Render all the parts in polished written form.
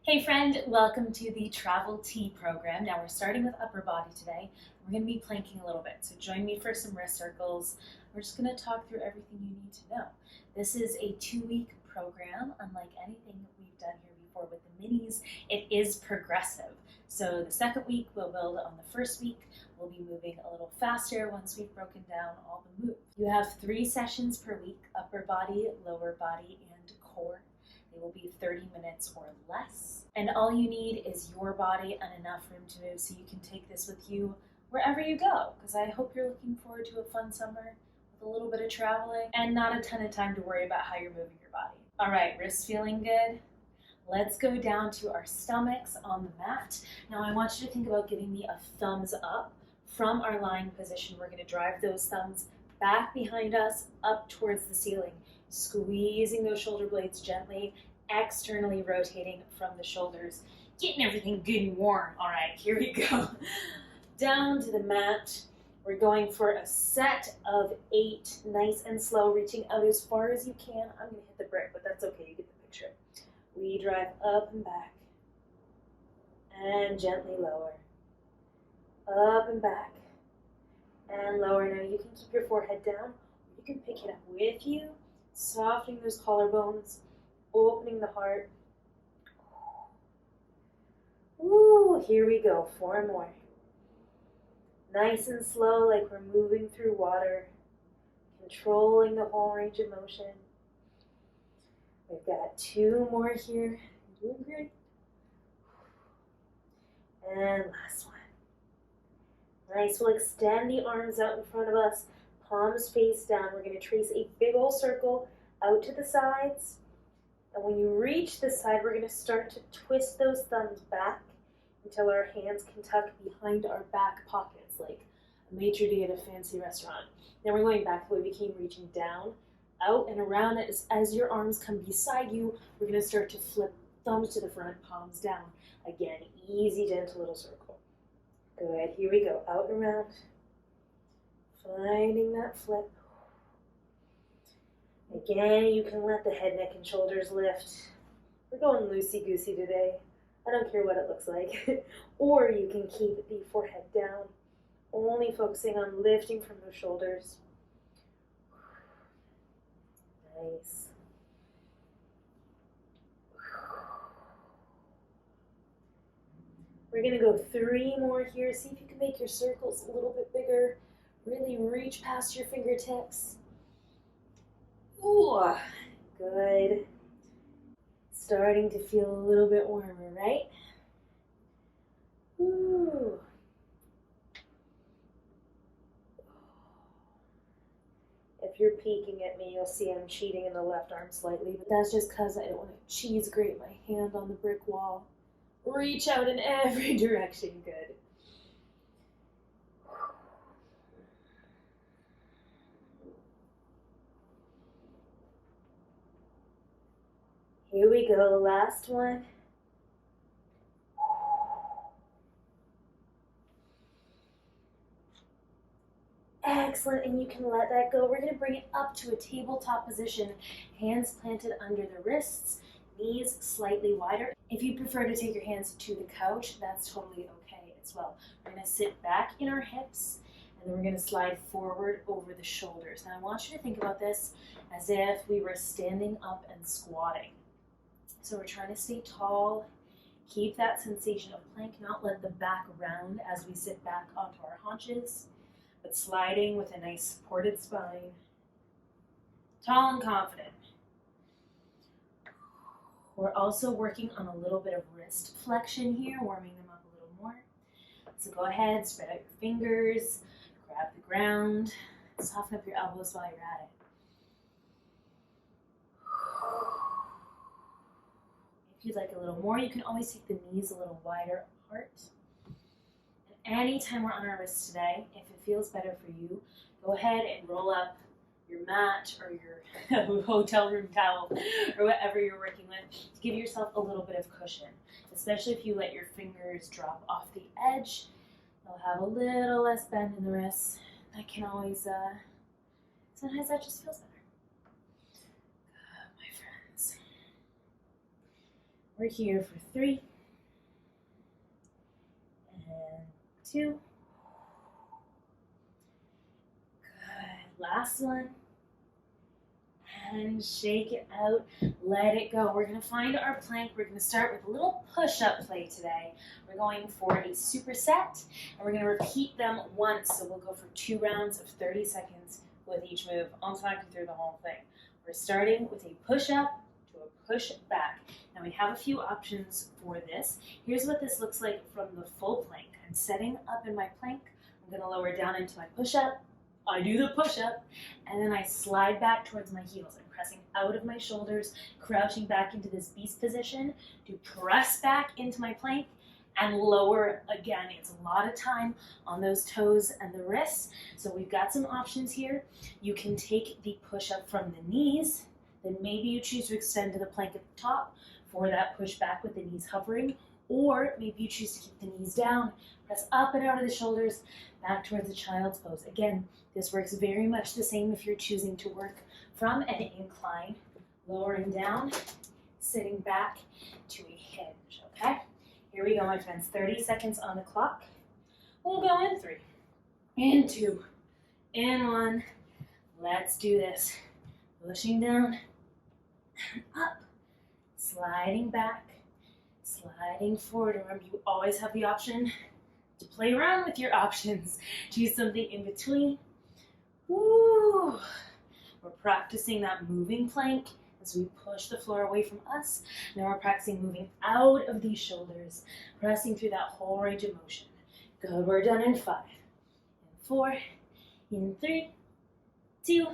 Hey friend, welcome to the Travel Tea program. Now we're starting with upper body today. We're going to be planking a little bit, so join me for some wrist circles. We're just going to talk through everything you need to know. This is a 2-week program, unlike anything that we've done here before with the minis. It is progressive. So the second week we'll build on the first week. We'll be moving a little faster once we've broken down all the moves. You have 3 sessions per week: upper body, lower body, and core. They will be 30 minutes or less. And all you need is your body and enough room to move so you can take this with you wherever you go. Because I hope you're looking forward to a fun summer with a little bit of traveling and not a ton of time to worry about how you're moving your body. All right, wrists feeling good? Let's go down to our stomachs on the mat. Now I want you to think about giving me a thumbs up from our lying position. We're going to drive those thumbs back behind us up towards the ceiling, squeezing those shoulder blades gently, externally rotating from the shoulders, getting everything good and warm. All right, here we go. Down to the mat. We're going for a set of 8, nice and slow, reaching out as far as you can. I'm going to hit the brick, but that's okay, you get the picture. We drive up and back, and gently lower. Up and back, and lower. Now you can keep your forehead down. You can pick it up with you, softening those collarbones, opening the heart. Ooh, here we go, 4 more. Nice and slow, like we're moving through water, controlling the whole range of motion. We've got 2 more here. Doing great. And last one. Nice, we'll extend the arms out in front of us, palms face down. We're going to trace a big old circle out to the sides. And when you reach this side, we're going to start to twist those thumbs back until our hands can tuck behind our back pockets, like a maitre d' at a fancy restaurant. Then we're going back the way we came, reaching down, out and around. As your arms come beside you, we're going to start to flip thumbs to the front, palms down. Again, easy, gentle little circle. Good, here we go, out and around. Finding that flip. Again, you can let the head, neck, and shoulders lift. We're going loosey-goosey today. I don't care what it looks like. Or you can keep the forehead down, only focusing on lifting from those shoulders. Nice. We're going to go 3 more here. See if you can make your circles a little bit bigger. Really reach past your fingertips. Ooh, good. Starting to feel a little bit warmer, right? Ooh. If you're peeking at me, you'll see I'm cheating in the left arm slightly, but that's just because I don't want to cheese grate my hand on the brick wall. Reach out in every direction, good. Here we go, last one. Excellent, and you can let that go. We're going to bring it up to a tabletop position, hands planted under the wrists, knees slightly wider. If you prefer to take your hands to the couch, that's totally okay as well. We're going to sit back in our hips, and then we're going to slide forward over the shoulders. Now I want you to think about this as if we were standing up and squatting. So we're trying to stay tall, keep that sensation of plank, not let the back round as we sit back onto our haunches, but sliding with a nice supported spine, tall and confident. We're also working on a little bit of wrist flexion here, warming them up a little more. So go ahead, spread out your fingers, grab the ground, soften up your elbows while you're at it. If you'd like a little more, you can always take the knees a little wider apart. And anytime we're on our wrists today, if it feels better for you, go ahead and roll up your mat or your hotel room towel or whatever you're working with to give yourself a little bit of cushion, especially if you let your fingers drop off the edge. You'll have a little less bend in the wrists. That can always, sometimes that just feels better. My friends. We're here for 3 and 2. Good. Last one. And shake it out, let it go. We're going to find our plank. We're going to start with a little push-up play today. We're going for a superset, and we're going to repeat them once. So we'll go for 2 rounds of 30 seconds with each move. I'll talk you through the whole thing. We're starting with a push-up to a push-back. Now we have a few options for this. Here's what this looks like from the full plank. I'm setting up in my plank. I'm going to lower down into my push-up. I do the push-up, and then I slide back towards my heels. I'm pressing out of my shoulders, crouching back into this beast position to press back into my plank and lower again. It's a lot of time on those toes and the wrists. So we've got some options here. You can take the push-up from the knees, then maybe you choose to extend to the plank at the top for that push back with the knees hovering, or maybe you choose to keep the knees down, press up and out of the shoulders, back towards the child's pose. Again, this works very much the same if you're choosing to work from an incline, lowering down, sitting back to a hinge, okay? Here we go, my friends. 30 seconds on the clock. We'll go in 3, in 2, in 1. Let's do this. Pushing down, up, sliding back, sliding forward. Remember, you always have the option to play around with your options. Choose something in between. Woo! We're practicing that moving plank as we push the floor away from us. Now we're practicing moving out of these shoulders, pressing through that whole range of motion. Good, we're done in 5, in 4, in 3, 2,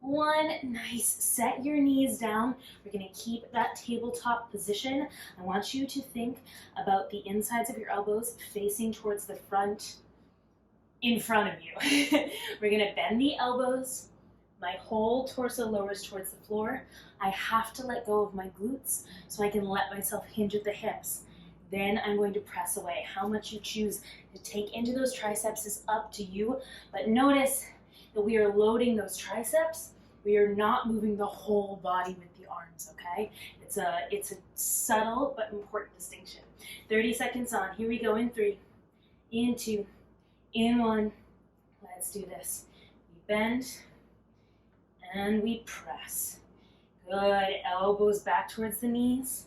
1. Nice. Set your knees down. We're going to keep that tabletop position. I want you to think about the insides of your elbows facing towards the front, in front of you. We're going to bend the elbows. My whole torso lowers towards the floor. I have to let go of my glutes so I can let myself hinge at the hips. Then I'm going to press away. How much you choose to take into those triceps is up to you, but notice that we are loading those triceps. We are not moving the whole body with the arms, okay? It's a subtle but important distinction. 30 seconds on. Here we go in 3, in 2, in 1. Let's do this. We bend and we press. Good. Elbows back towards the knees.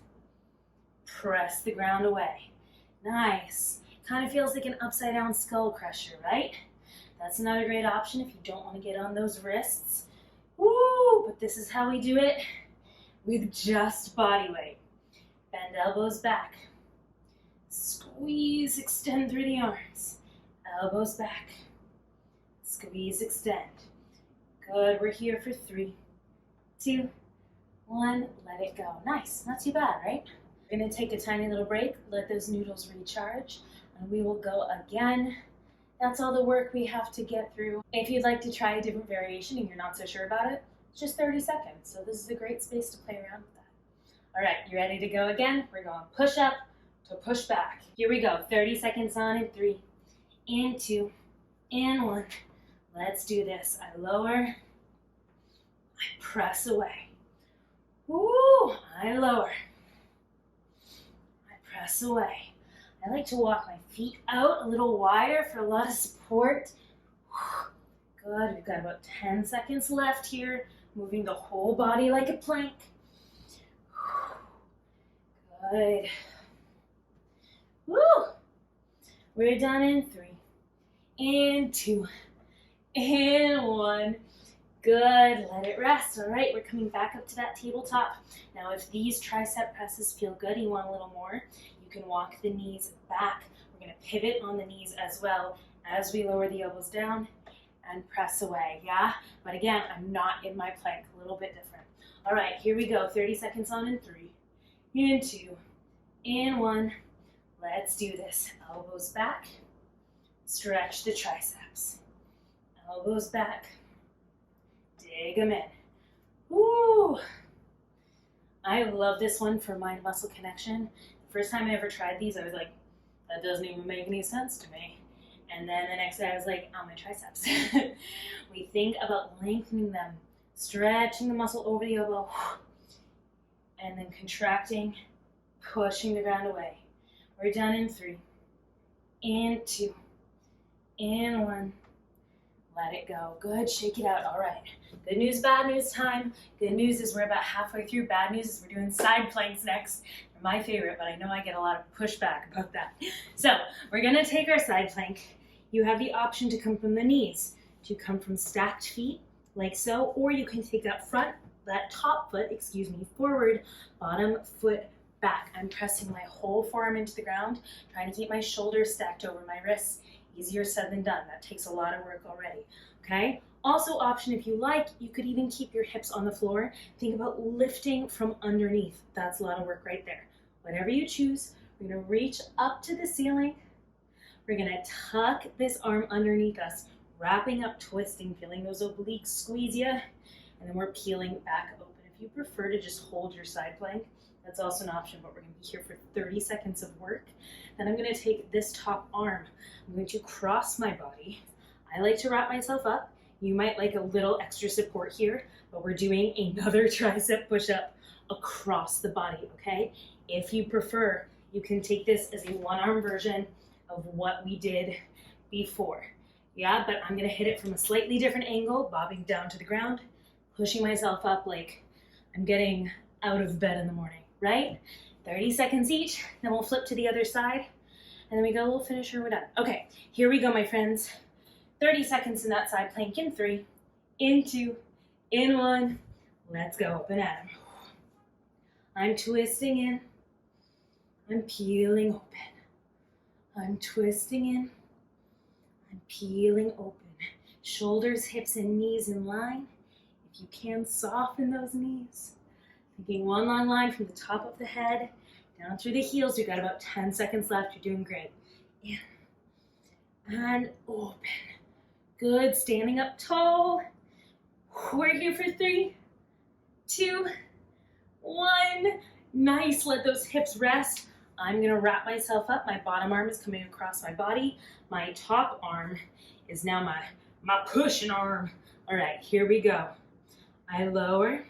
Press the ground away. Nice. Kind of feels like an upside down skull crusher, right? That's another great option if you don't want to get on those wrists. Woo! But this is how we do it with just body weight. Bend elbows back. Squeeze, extend through the arms. Elbows back. Squeeze, extend. Good, we're here for 3, 2, 1. Let it go. Nice, not too bad, right? We're gonna take a tiny little break, let those noodles recharge, and we will go again. That's all the work we have to get through. If you'd like to try a different variation and you're not so sure about it, it's just 30 seconds. So this is a great space to play around with that. All right, you ready to go again? We're going push up to push back. Here we go, 30 seconds on in 3, in 2, in 1. Let's do this. I lower, I press away. Woo, I lower, I press away. I like to walk my feet out a little wider for a lot of support. Good, we've got about 10 seconds left here. Moving the whole body like a plank. Good. Woo! We're done in 3, in 2, in 1. Good, let it rest. All right, we're coming back up to that tabletop. Now if these tricep presses feel good, you want a little more, you can walk the knees back. We're gonna pivot on the knees as well as we lower the elbows down and press away, yeah? But again, I'm not in my plank, a little bit different. All right, here we go, 30 seconds on in 3, in 2, in 1. Let's do this. Elbows back, stretch the triceps. Elbows back, dig them in. Woo! I love this one for mind-muscle connection. The first time I ever tried these, I was like, that doesn't even make any sense to me. And then the next day I was like, oh, my triceps. We think about lengthening them, stretching the muscle over the elbow, and then contracting pushing the ground away. We're done in 3, in 2, in 1. Let it go. Good, shake it out. All right. Good news, bad news time. Good news is we're about halfway through. Bad news is we're doing side planks next. They're my favorite, but I know I get a lot of pushback about that. So we're gonna take our side plank. You have the option to come from the knees, to come from stacked feet, like so, or you can take that top foot, forward, bottom foot back. I'm pressing my whole forearm into the ground, trying to keep my shoulders stacked over my wrists. Easier said than done. That takes a lot of work already, okay? Also option, if you like, you could even keep your hips on the floor. Think about lifting from underneath. That's a lot of work right there. Whatever you choose, we're gonna reach up to the ceiling. We're gonna tuck this arm underneath us, wrapping up, twisting, feeling those obliques squeeze you, and then we're peeling back open. If you prefer to just hold your side plank, that's also an option, but we're gonna be here for 30 seconds of work. Then I'm gonna take this top arm. I'm going to cross my body. I like to wrap myself up. You might like a little extra support here, but we're doing another tricep push-up across the body, okay? If you prefer, you can take this as a one-arm version of what we did before. Yeah, but I'm gonna hit it from a slightly different angle, bobbing down to the ground, pushing myself up like I'm getting out of bed in the morning, right? 30 seconds each, then we'll flip to the other side, and then we go a little finisher, we're done. Okay, here we go, my friends. 30 seconds in that side plank in 3, in 2, in 1. Let's go, up and at 'em. I'm twisting in, I'm peeling open. I'm twisting in, I'm peeling open. Shoulders, hips, and knees in line. If you can, soften those knees. Taking one long line from the top of the head, down through the heels. You've got about 10 seconds left. You're doing great. In and open. Good, standing up tall. We're here for 3, 2, 1. Nice, let those hips rest. I'm gonna wrap myself up. My bottom arm is coming across my body. My top arm is now my pushing arm. All right, here we go. I lower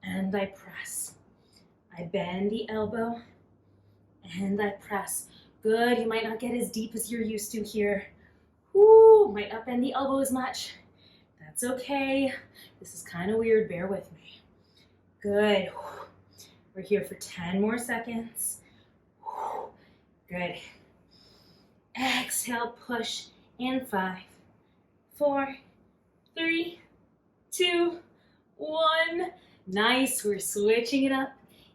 and I press. I bend the elbow and I press. Good, you might not get as deep as you're used to here. Woo, might not bend the elbow as much. That's okay. This is kind of weird, bear with me. Good. We're here for 10 more seconds. Good. Exhale, push in 5, 4, 3, 2, 1. Nice, we're switching it up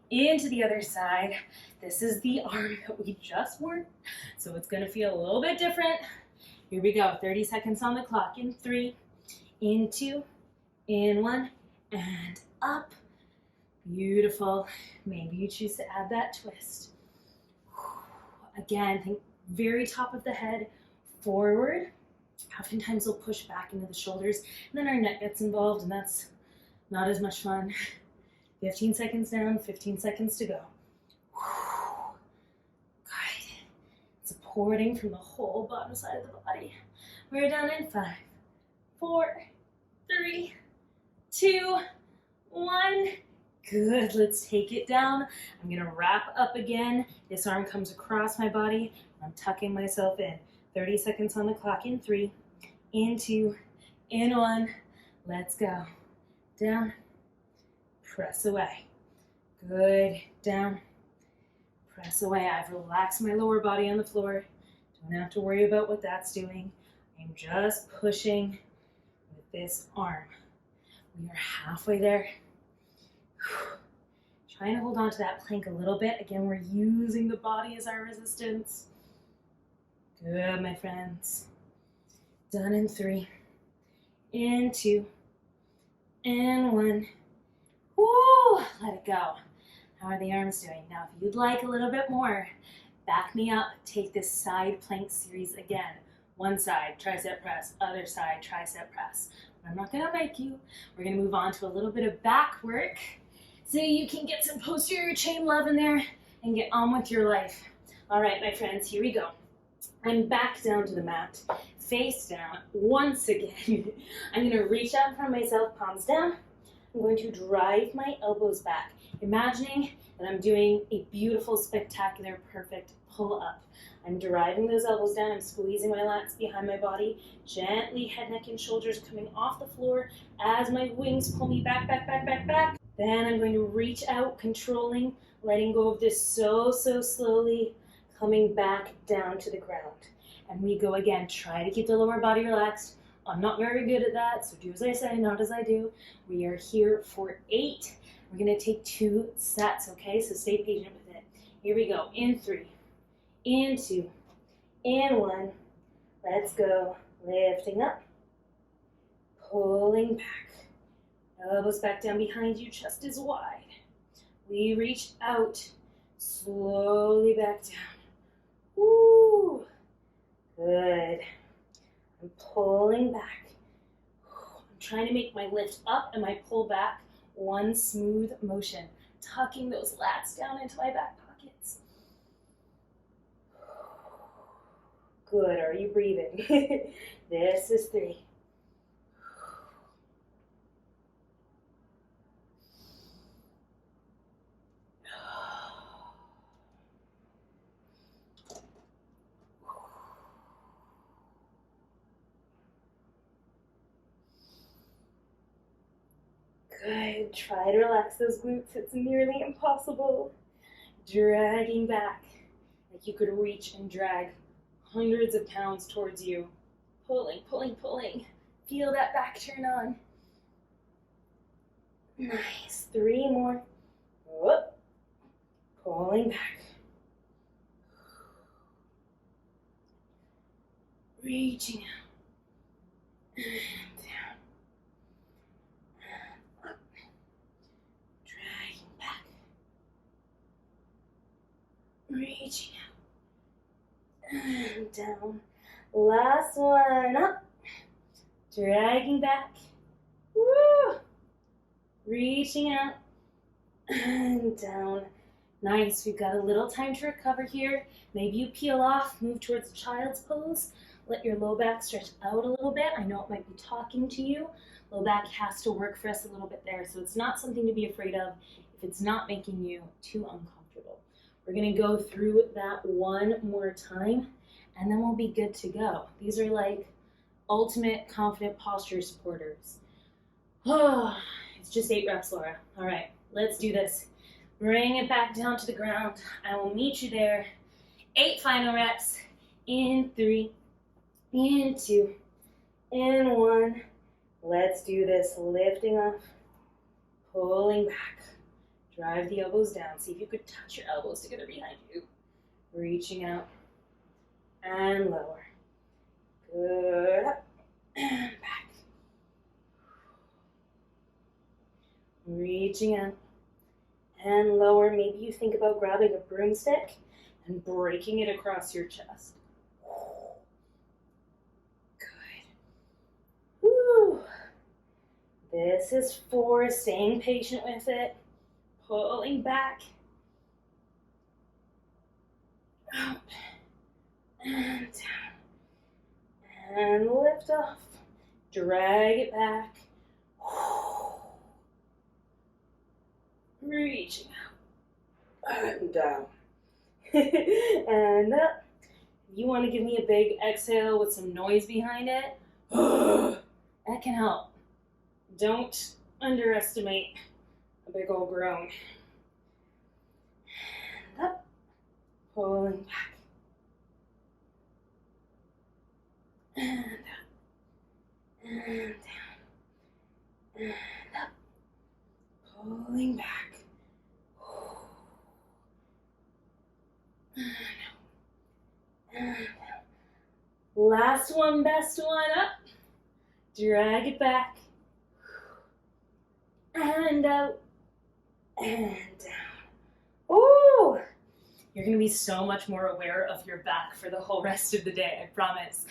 into the other side. This is the arm that we just worked, so it's gonna feel a little bit different. Here we go, 30 seconds on the clock. In 3, in 2, in 1, and up. Beautiful. Maybe you choose to add that twist. Again, think very top of the head, forward. Oftentimes we'll push back into the shoulders, and then our neck gets involved, and that's not as much fun. 15 seconds down, 15 seconds to go. Good. Supporting from the whole bottom side of the body. We're done in 5, 4, 3, 2, 1. Good, let's take it down. I'm gonna wrap up again. This arm comes across my body. I'm tucking myself in. 30 seconds on the clock. In 3, in 2, in 1. Let's go. Down, press away. Good, down, press away. I've relaxed my lower body on the floor. Don't have to worry about what that's doing. I'm just pushing with this arm. We are halfway there. Trying to hold on to that plank a little bit. Again, we're using the body as our resistance. Good, my friends. Done in 3, in 2, in 1. Woo! Let it go. How are the arms doing? Now, if you'd like a little bit more, back me up. Take this side plank series again. One side, tricep press. Other side, tricep press. But I'm not gonna make you. We're gonna move on to a little bit of back work so you can get some posterior chain love in there and get on with your life. All right, my friends, here we go. I'm back down to the mat, face down once again. I'm gonna reach out from myself, palms down. I'm going to drive my elbows back, imagining Then I'm doing a beautiful, spectacular, perfect pull up. I'm driving those elbows down. I'm squeezing my lats behind my body. Gently, head, neck, and shoulders coming off the floor as my wings pull me back, back, back, back, back. Then I'm going to reach out, controlling, letting go of this so slowly, coming back down to the ground. And we go again. Try to keep the lower body relaxed. I'm not very good at that, so do as I say, not as I do. We are here for 8. We're going to take 2 sets, okay? So stay patient with it. Here we go. In 3, in 2, in 1. Let's go. Lifting up, pulling back. Elbows back down behind you, chest is wide. We reach out, slowly back down. Woo! Good. I'm pulling back. I'm trying to make my lift up and my pull back one smooth motion, tucking those lats down into my back pockets. Good. Are you breathing? This is 3. Good. Try to relax those glutes. It's nearly impossible. Dragging back like you could reach and drag hundreds of pounds towards you. Pulling, pulling, pulling. Feel that back turn on. Nice. 3 more. Whoop. Pulling back. Reaching out. And down. And up. Dragging back. Reaching out. And down. Last one. Up. Dragging back. Woo! Reaching out. And down. Nice. We've got a little time to recover here. Maybe you peel off, move towards child's pose. Let your low back stretch out a little bit. I know it might be talking to you. Low back has to work for us a little bit there, so it's not something to be afraid of if it's not making you too uncomfortable. We're going to go through that one more time, and then we'll be good to go. These are like ultimate confident posture supporters. Oh, it's just 8 reps, Laura. All right, let's do this. Bring it back down to the ground. I will meet you there. 8 final reps. In 3, in 2, in 1. Let's do this. Lifting up, pulling back. Drive the elbows down. See if you could touch your elbows together behind you. Reaching out and lower. Good. Up and back. Reaching out and lower. Maybe you think about grabbing a broomstick and breaking it across your chest. Good. Woo. This is 4. Staying patient with it. Pulling back. Up and down. And lift off. Drag it back. Reaching out. And down. And up. You want to give me a big exhale with some noise behind it? That can help. Don't underestimate a big old groan. And up. Pulling back. And up. And down. And up. Pulling back. And last one, best one, up. Drag it back. And out. And down. Ooh! You're going to be so much more aware of your back for the whole rest of the day, I promise.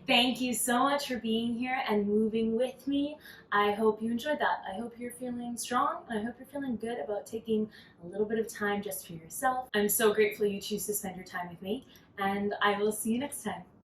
Thank you so much for being here and moving with me. I hope you enjoyed that. I hope you're feeling strong, and I hope you're feeling good about taking a little bit of time just for yourself. I'm so grateful you choose to spend your time with me, and I will see you next time.